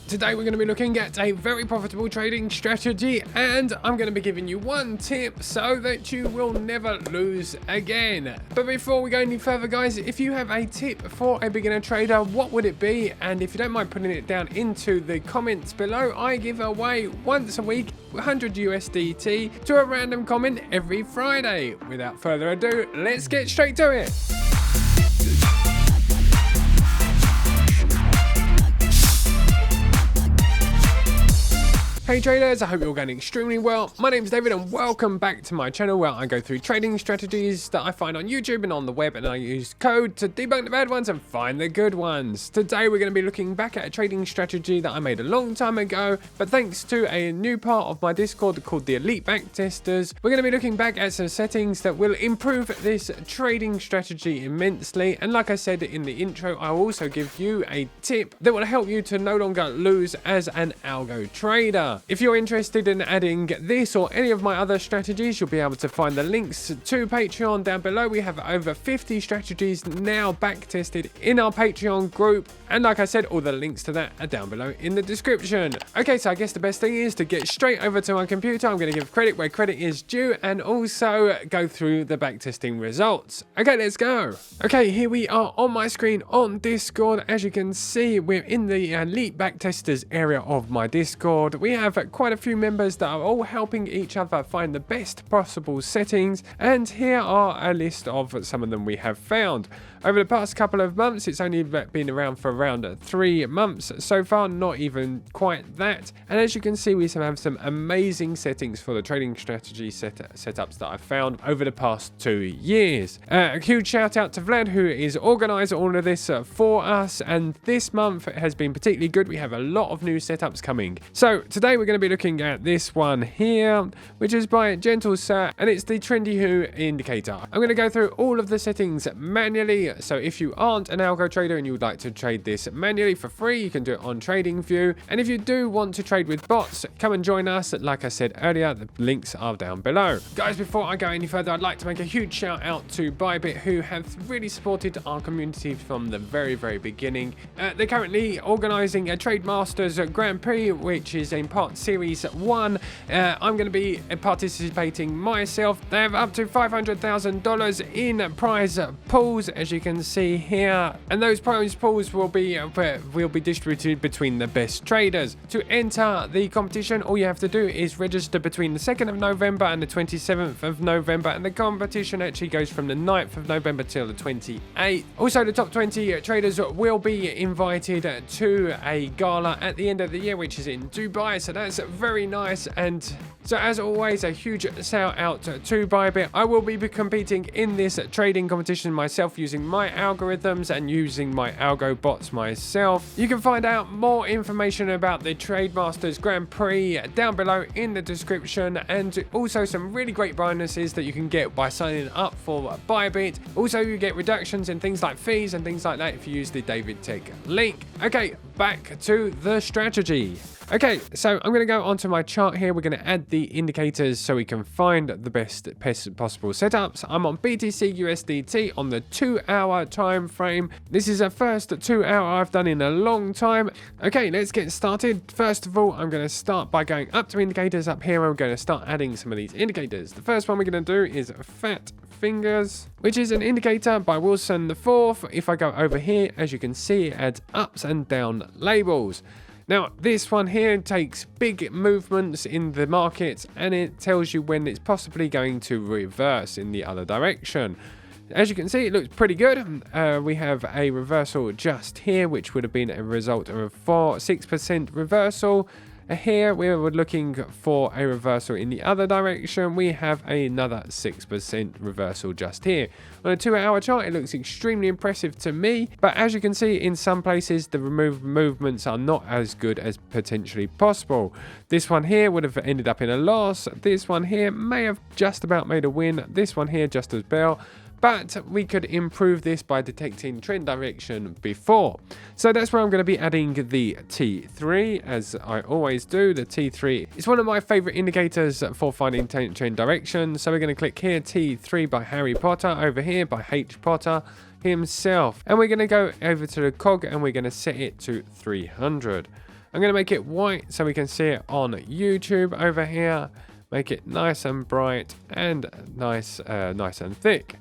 Today we're going to be looking at a very profitable trading strategy, and I'm going to be giving you one tip so that you will never lose again. But before we go any further, guys, if you have a tip for a beginner trader, what would it be? And if you don't mind putting it down into the comments below, I give away once a week 100 USDT to a random comment every Friday. Without further ado, let's get straight to it. Hey traders, I hope you're all going extremely well. My name's David and welcome back to my channel where I go through trading strategies that I find on YouTube and on the web, and I use code to debunk the bad ones and find the good ones. Today we're going to be looking back at a trading strategy that I made a long time ago, but thanks to a new part of my Discord called the Elite Backtesters, we're going to be looking back at some settings that will improve this trading strategy immensely. And like I said in the intro, I'll also give you a tip that will help you to no longer lose as an algo trader. If you're interested in adding this or any of my other strategies, you'll be able to find the links to Patreon down below. We have over 50 strategies now backtested in our Patreon group, and like I said, all the links to that are down below in the description. Okay, so I guess the best thing is to get straight over to my computer. I'm going to give credit where credit is due and also go through the backtesting results. Okay, let's go. Okay, here we are on my screen on Discord. As you can see, we're in the Elite Backtesters area of my Discord. We have quite a few members that are all helping each other find the best possible settings, and here are a list of some of them we have found. Over the past couple of months, it's only been around for around 3 months so far, not even quite that. And as you can see, we have some amazing settings for the trading strategy setups that I've found over the past 2 years. A huge shout out to Vlad, who is organised all of this for us, and this month has been particularly good. We have a lot of new setups coming. So today we're going to be looking at this one here, which is by Gentle Sir, and it's the Tradingview indicator. I'm going to go through all of the settings manually. So if you aren't an algo trader and you would like to trade this manually for free, you can do it on Tradingview. And if you do want to trade with bots, come and join us. Like I said earlier, the links are down below. Guys, before I go any further, I'd like to make a huge shout out to Bybit, who have really supported our community from the very beginning. They're currently organising a Trade Masters Grand Prix, which is in part Series 1. I'm going to be participating myself. They have up to $500,000 in prize pools, as you can see here, and those prize pools will be distributed between the best traders. To enter the competition, all you have to do is register between the 2nd of November and the 27th of November, and the competition actually goes from the 9th of November till the 28th. Also, the top 20 traders will be invited to a gala at the end of the year, which is in Dubai, so that's very nice. And so as always, a huge shout out to Bybit. I will be competing in this trading competition myself using my algorithms and using my algo bots myself. You can find out more information about the Trade Masters Grand Prix down below in the description, and also some really great bonuses that you can get by signing up for Bybit. Also, you get reductions in things like fees and things like that if you use the David Tech link. Okay, back to the strategy. Okay, so I'm going to go onto my chart here. We're going to add the indicators so we can find the best possible setups. I'm on BTC USDT on the 2-hour time frame. This is the first 2-hour I've done in a long time. Okay, let's get started. First of all, I'm going to start by going up to indicators up here. I'm going to start adding some of these indicators. The first one we're going to do is Fat Fingers, which is an indicator by Wilson IV. If I go over here, as you can see, it adds ups and down labels. Now, this one here takes big movements in the market, and it tells you when it's possibly going to reverse in the other direction. As you can see, it looks pretty good. We have a reversal just here, which would have been a result of a 6% reversal. Here we were looking for a reversal in the other direction. We have another 6% reversal just here. On a 2-hour chart, it looks extremely impressive to me, but as you can see, in some places the movements are not as good as potentially possible. This one here would have ended up in a loss. This one here may have just about made a win. This one here just as well. But we could improve this by detecting trend direction before. So that's where I'm going to be adding the T3, as I always do. The T3 is one of my favorite indicators for finding trend direction. So we're going to click here, T3 by Harry Potter, over here by H. Potter himself. And we're going to go over to the cog and we're going to set it to 300. I'm going to make it white so we can see it on YouTube over here. Make it nice and bright and nice and thick.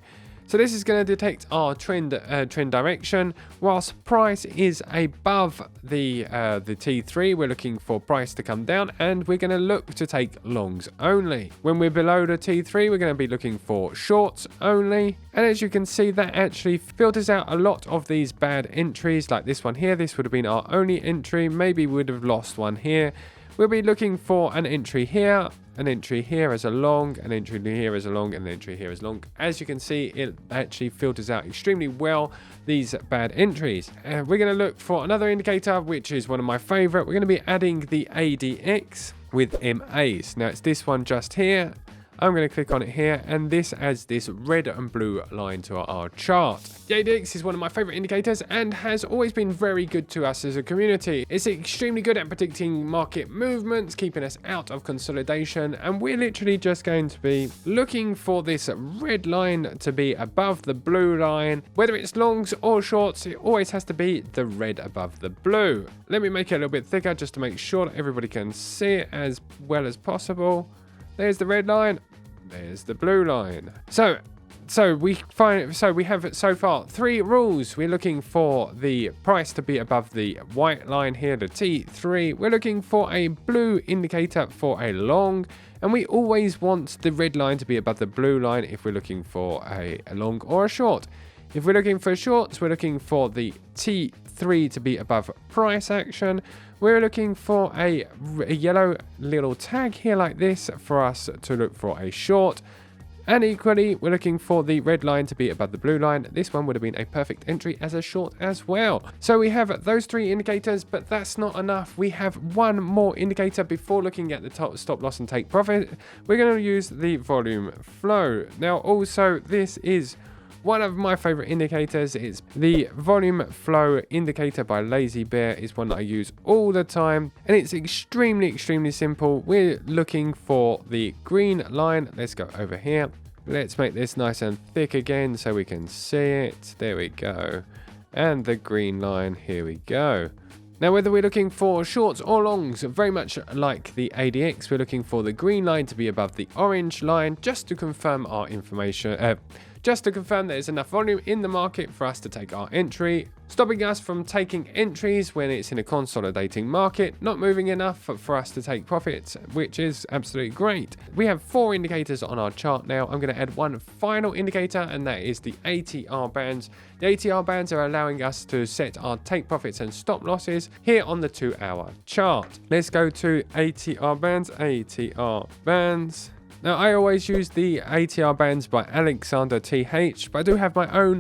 So this is going to detect our trend direction. Whilst price is above the T3, we're looking for price to come down, and we're going to look to take longs only. When we're below the T3, we're going to be looking for shorts only. And as you can see, that actually filters out a lot of these bad entries, like this one here. This would have been our only entry. Maybe we would have lost one here. We'll be looking for an entry here, an entry here as a long, an entry here as a long, and an entry here as long. As you can see, it actually filters out extremely well these bad entries. We're going to look for another indicator, which is one of my favorite. We're going to be adding the ADX with MAs. Now it's this one just here. I'm going to click on it here, and this adds this red and blue line to our chart. The ADX is one of my favorite indicators and has always been very good to us as a community. It's extremely good at predicting market movements, keeping us out of consolidation, and we're literally just going to be looking for this red line to be above the blue line. Whether it's longs or shorts, it always has to be the red above the blue. Let me make it a little bit thicker just to make sure that everybody can see it as well as possible. There's the red line, there's the blue line. So we have so far 3 rules. We're looking for the price to be above the white line here, the T3. We're looking for a blue indicator for a long, and we always want the red line to be above the blue line if we're looking for a long or a short. If we're looking for shorts, we're looking for the T3 to be above price action. We're looking for a yellow little tag here like this for us to look for a short. And equally, we're looking for the red line to be above the blue line. This one would have been a perfect entry as a short as well. So we have those 3 indicators, but that's not enough. We have one more indicator before looking at the top stop loss and take profit. We're going to use the volume flow. Now also, this is one of my favorite indicators. Is the volume flow indicator by Lazy Bear. Is one that I use all the time, and it's extremely simple. We're looking for the green line. Let's go over here. Let's make this nice and thick again so we can see it. There we go. And the green line, here we go. Now, whether we're looking for shorts or longs, very much like the ADX, we're looking for the green line to be above the orange line, just to confirm our information, just to confirm there's enough volume in the market for us to take our entry, stopping us from taking entries when it's in a consolidating market, not moving enough for us to take profits, which is absolutely great. We have 4 indicators on our chart now. I'm going to add one final indicator, and that is the ATR bands. The ATR bands are allowing us to set our take profits and stop losses here on the 2-hour chart. Let's go to ATR bands. Now, I always use the ATR bands by Alexander TH, but I do have my own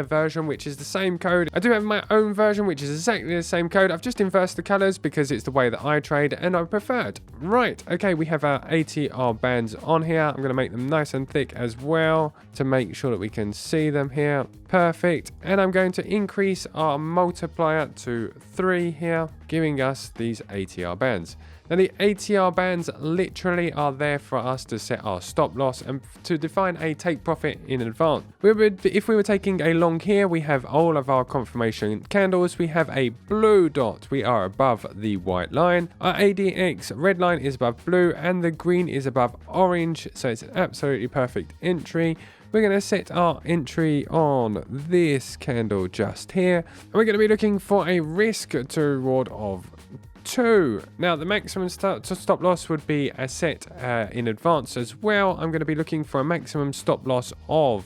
version, which is the same code. I do have my own version, which is exactly the same code. I've just inversed the colors because it's the way that I trade, and I prefer it. Right, okay, we have our ATR bands on here. I'm going to make them nice and thick as well to make sure that we can see them here. Perfect. And I'm going to increase our multiplier to 3 here, giving us these ATR bands. Now, the ATR bands literally are there for us to set our stop loss and to define a take profit in advance. If we were taking a long here, we have all of our confirmation candles. We have a blue dot. We are above the white line. Our ADX red line is above blue, and the green is above orange. So it's an absolutely perfect entry. We're going to set our entry on this candle just here. And we're going to be looking for a risk to reward of 2. Now, the maximum stop loss would be set in advance as well. I'm going to be looking for a maximum stop loss of,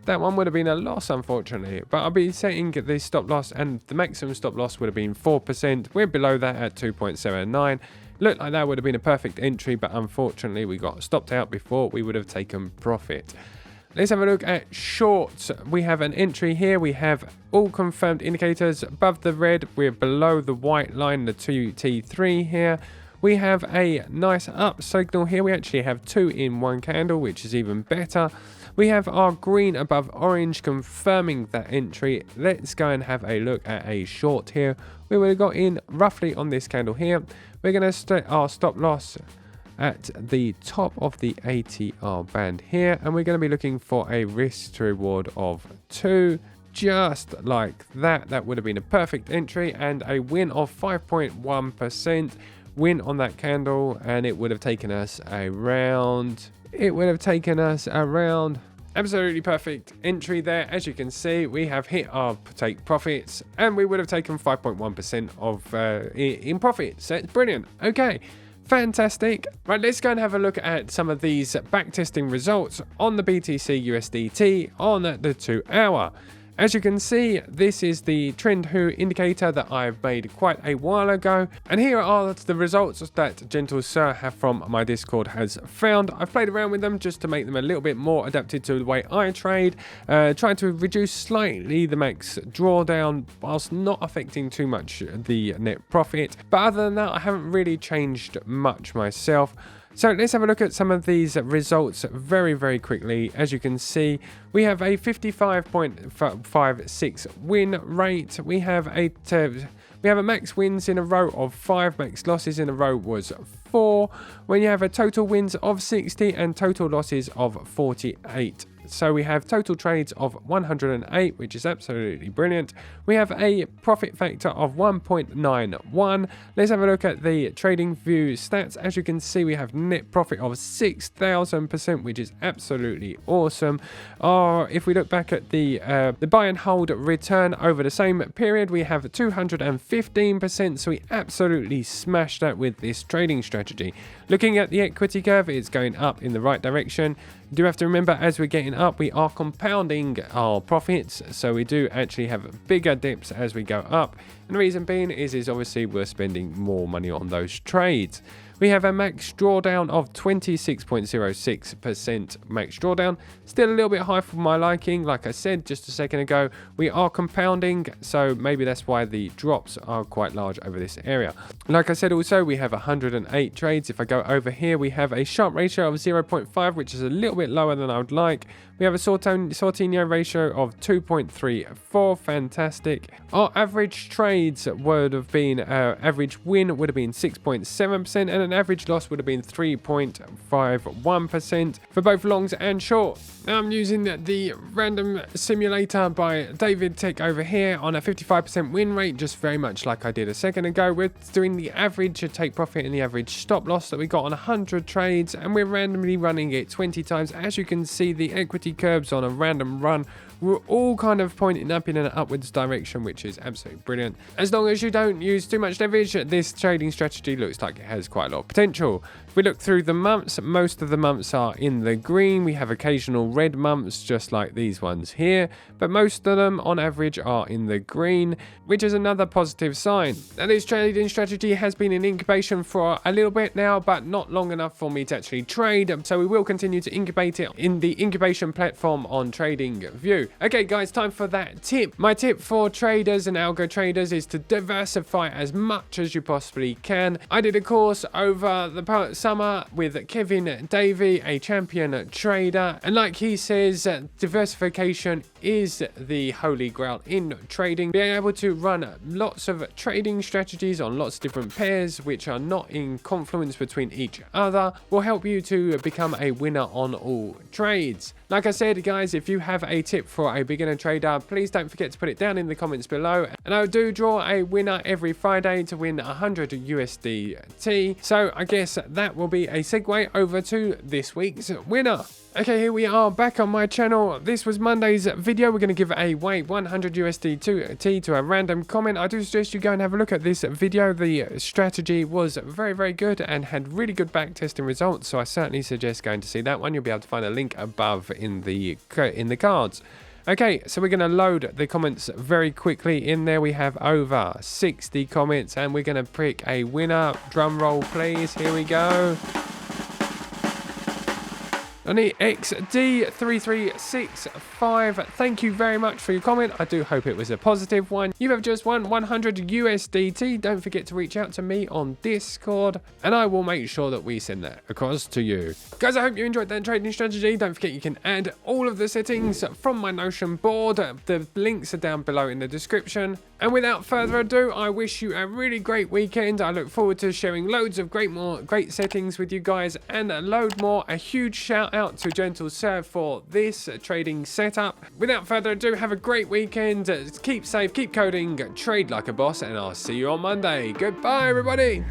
that one would have been a loss, unfortunately, but I'll be setting the stop loss, and the maximum stop loss would have been 4%. We're below that at 2.79. Looked like that would have been a perfect entry, but unfortunately we got stopped out before we would have taken profit. Let's have a look at shorts. We have an entry here. We have all confirmed indicators above the red. We're below the white line, the T3 here. We have a nice up signal here. We actually have 2 in 1 candle, which is even better. We have our green above orange confirming that entry. Let's go and have a look at a short here. We would have got in roughly on this candle here. We're going to set our stop loss at the top of the ATR band here, and we're going to be looking for a risk to reward of 2. just like that. That would have been a perfect entry and a win of 5.1% win on that candle, and it would have taken us around absolutely perfect entry there. As you can see, we have hit our take profits and we would have taken 5.1% of in profit. So it's brilliant. Okay, fantastic. Right, let's go and have a look at some of these backtesting results on the BTC USDT on the 2 hour. As you can see, this is the Tradingview indicator that I've made quite a while ago. And here are the results that Gentle Sir have from my Discord has found. I've played around with them just to make them a little bit more adapted to the way I trade. Trying to reduce slightly the max drawdown whilst not affecting too much the net profit. But other than that, I haven't really changed much myself. So let's have a look at some of these results very, very quickly. As you can see, we have a 55.56 win rate. We have a max wins in a row of 5, max losses in a row was 4. When you have a total wins of 60 and total losses of 48. So we have total trades of 108, which is absolutely brilliant. We have a profit factor of 1.91. Let's have a look at the Tradingview stats. As you can see, we have net profit of 6,000%, which is absolutely awesome. If we look back at the buy and hold return over the same period, we have 215%. So we absolutely smashed that with this trading strategy. Looking at the equity curve, it's going up in the right direction. You do have to remember, as we're getting up, we are compounding our profits, so we do actually have bigger dips as we go up. And the reason being is obviously we're spending more money on those trades. We have a max drawdown of 26.06% max drawdown. Still a little bit high for my liking. Like I said just a second ago, we are compounding, so maybe that's why the drops are quite large over this area. Like I said also, we have 108 trades. If I go over here, we have a Sharpe ratio of 0.5, which is a little bit lower than I would like. We have a Sortino ratio of 2.34, fantastic. Our average trades would have been, average win would have been 6.7%, and an average loss would have been 3.51% for both longs and short. Now I'm using the random simulator by David Tech over here on a 55% win rate, just very much like I did a second ago. We're doing the average take profit and the average stop loss that we got on 100 trades, and we're randomly running it 20 times. As you can see, the equity curves on a random run we're all kind of pointing up in an upwards direction, which is absolutely brilliant. As long as you don't use too much leverage, this trading strategy looks like it has quite a lot of potential. If we look through the months, most of the months are in the green. We have occasional red months, just like these ones here, but most of them on average are in the green, which is another positive sign. Now, this trading strategy has been in incubation for a little bit now, but not long enough for me to actually trade, so we will continue to incubate it in the incubation platform on Tradingview. Okay guys, time for that tip. My tip for traders and algo traders is to diversify as much as you possibly can. I did a course over the summer with Kevin Davey, a champion trader, and like he says, diversification is the holy grail in trading. Being able to run lots of trading strategies on lots of different pairs which are not in confluence between each other will help you to become a winner on all trades. Like I said guys, if you have a tip for a beginner trader, please don't forget to put it down in the comments below, and I do draw a winner every Friday to win 100 USDT. So I guess that will be a segue over to this week's winner. Okay, here we are back on my channel. This was Monday's video. We're going to give away 100 USDT to a random comment. I do suggest you go and have a look at this video. The strategy was very, very good and had really good back testing results, so I certainly suggest going to see that one. You'll be able to find a link above in the cards. Okay, so we're going to load the comments very quickly. In there we have over 60 comments, and we're going to pick a winner. Drum roll please. Here we go. On the XD3365, thank you very much for your comment. I do hope it was a positive one. You have just won 100 USDT. Don't forget to reach out to me on Discord, and I will make sure that we send that across to you. Guys, I hope you enjoyed that trading strategy. Don't forget you can add all of the settings from my Notion board. The links are down below in the description. And without further ado, I wish you a really great weekend. I look forward to sharing loads of great settings with you guys and a load more. A huge shout out to Gentle Sir for this trading setup. Without further ado, have a great weekend. Keep safe, keep coding, trade like a boss, and I'll see you on Monday. Goodbye, everybody.